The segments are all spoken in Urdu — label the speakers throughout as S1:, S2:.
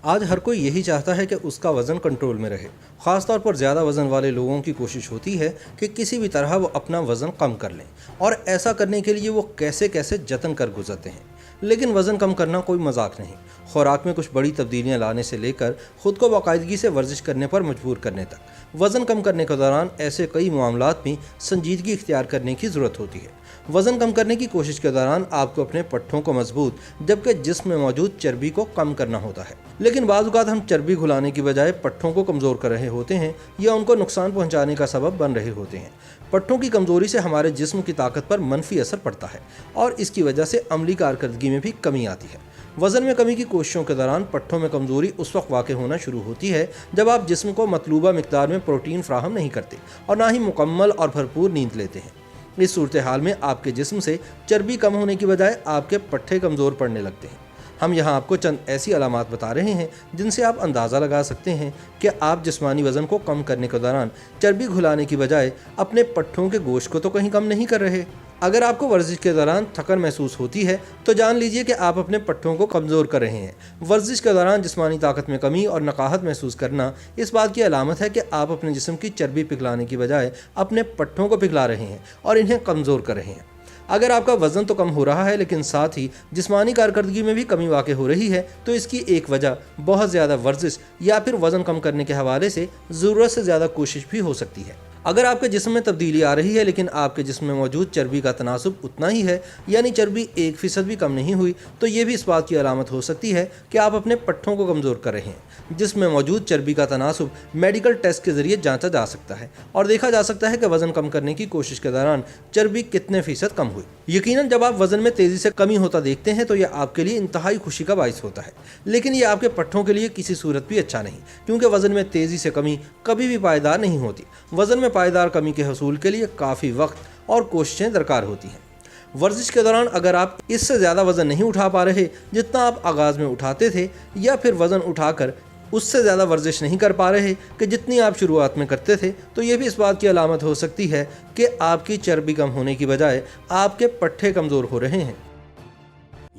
S1: آج ہر کوئی یہی چاہتا ہے کہ اس کا وزن کنٹرول میں رہے۔ خاص طور پر زیادہ وزن والے لوگوں کی کوشش ہوتی ہے کہ کسی بھی طرح وہ اپنا وزن کم کر لیں، اور ایسا کرنے کے لیے وہ کیسے جتن کر گزرتے ہیں۔ لیکن وزن کم کرنا کوئی مذاق نہیں۔ خوراک میں کچھ بڑی تبدیلیاں لانے سے لے کر خود کو باقاعدگی سے ورزش کرنے پر مجبور کرنے تک، وزن کم کرنے کے دوران ایسے کئی معاملات میں سنجیدگی اختیار کرنے کی ضرورت ہوتی ہے۔ وزن کم کرنے کی کوشش کے دوران آپ کو اپنے پٹھوں کو مضبوط جبکہ جسم میں موجود چربی کو کم کرنا ہوتا ہے۔ لیکن بعض اوقات ہم چربی گھلانے کی بجائے پٹھوں کو کمزور کر رہے ہوتے ہیں یا ان کو نقصان پہنچانے کا سبب بن رہے ہوتے ہیں۔ پٹھوں کی کمزوری سے ہمارے جسم کی طاقت پر منفی اثر پڑتا ہے اور اس کی وجہ سے عملی کارکردگی میں بھی کمی آتی ہے۔ وزن میں کمی کی کوششوں کے دوران پٹھوں میں کمزوری اس وقت واقع ہونا شروع ہوتی ہے جب آپ جسم کو مطلوبہ مقدار میں پروٹین فراہم نہیں کرتے اور نہ ہی مکمل اور بھرپور نیند لیتے ہیں۔ اس صورتحال میں آپ کے جسم سے چربی کم ہونے کی بجائے آپ کے پٹھے کمزور پڑنے لگتے ہیں۔ ہم یہاں آپ کو چند ایسی علامات بتا رہے ہیں جن سے آپ اندازہ لگا سکتے ہیں کہ آپ جسمانی وزن کو کم کرنے کے دوران چربی گھلانے کی بجائے اپنے پٹھوں کے گوشت کو تو کہیں کم نہیں کر رہے۔ اگر آپ کو ورزش کے دوران تھکن محسوس ہوتی ہے تو جان لیجئے کہ آپ اپنے پٹھوں کو کمزور کر رہے ہیں۔ ورزش کے دوران جسمانی طاقت میں کمی اور نقاہت محسوس کرنا اس بات کی علامت ہے کہ آپ اپنے جسم کی چربی پگھلانے کی بجائے اپنے پٹھوں کو پگھلا رہے ہیں اور انہیں کمزور کر رہے ہیں۔ اگر آپ کا وزن تو کم ہو رہا ہے لیکن ساتھ ہی جسمانی کارکردگی میں بھی کمی واقع ہو رہی ہے تو اس کی ایک وجہ بہت زیادہ ورزش یا پھر وزن کم کرنے کے حوالے سے ضرورت سے زیادہ کوشش بھی ہو سکتی ہے۔ اگر آپ کے جسم میں تبدیلی آ رہی ہے لیکن آپ کے جسم میں موجود چربی کا تناسب اتنا ہی ہے، یعنی چربی 1% بھی کم نہیں ہوئی، تو یہ بھی اس بات کی علامت ہو سکتی ہے کہ آپ اپنے پٹھوں کو کمزور کر رہے ہیں۔ جسم میں موجود چربی کا تناسب میڈیکل ٹیسٹ کے ذریعے جانچا جا سکتا ہے اور دیکھا جا سکتا ہے کہ وزن کم کرنے کی کوشش کے دوران چربی کتنے فیصد کم ہوئی۔ یقیناً جب آپ وزن میں تیزی سے کمی ہوتا دیکھتے ہیں تو یہ آپ کے لیے انتہائی خوشی کا باعث ہوتا ہے، لیکن یہ آپ کے پٹھوں کے لیے کسی صورت بھی اچھا نہیں، کیونکہ وزن میں تیزی سے کمی کبھی بھی پائیدار نہیں ہوتی۔ وزن میں پائیدار کمی کے حصول کے لیے کافی وقت اور کوششیں درکار ہوتی ہیں۔ ورزش کے دوران اگر آپ اس سے زیادہ وزن نہیں اٹھا پا رہے جتنا آپ آغاز میں اٹھاتے تھے، یا پھر وزن اٹھا کر اس سے زیادہ ورزش نہیں کر پا رہے کہ جتنی آپ شروعات میں کرتے تھے، تو یہ بھی اس بات کی علامت ہو سکتی ہے کہ آپ کی چربی کم ہونے کی بجائے آپ کے پٹھے کمزور ہو رہے ہیں۔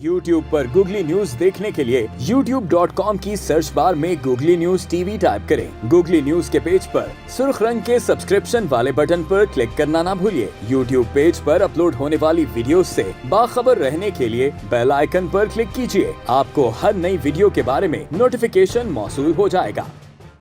S2: YouTube پر گوگلی نیوز دیکھنے کے لیے youtube.com کی سرچ بار میں googly news T V type کریں۔ گوگلی نیوز کے پیج پر سرخ رنگ کے سبسکرپشن والے بٹن پر کلک کرنا نہ بھولیے۔ YouTube پیج پر اپلوڈ ہونے والی ویڈیوز سے باخبر رہنے کے لیے بیل آئیکن پر کلک کیجیے۔ آپ کو ہر نئی ویڈیو کے بارے میں نوٹیفیکیشن موصول ہو جائے گا۔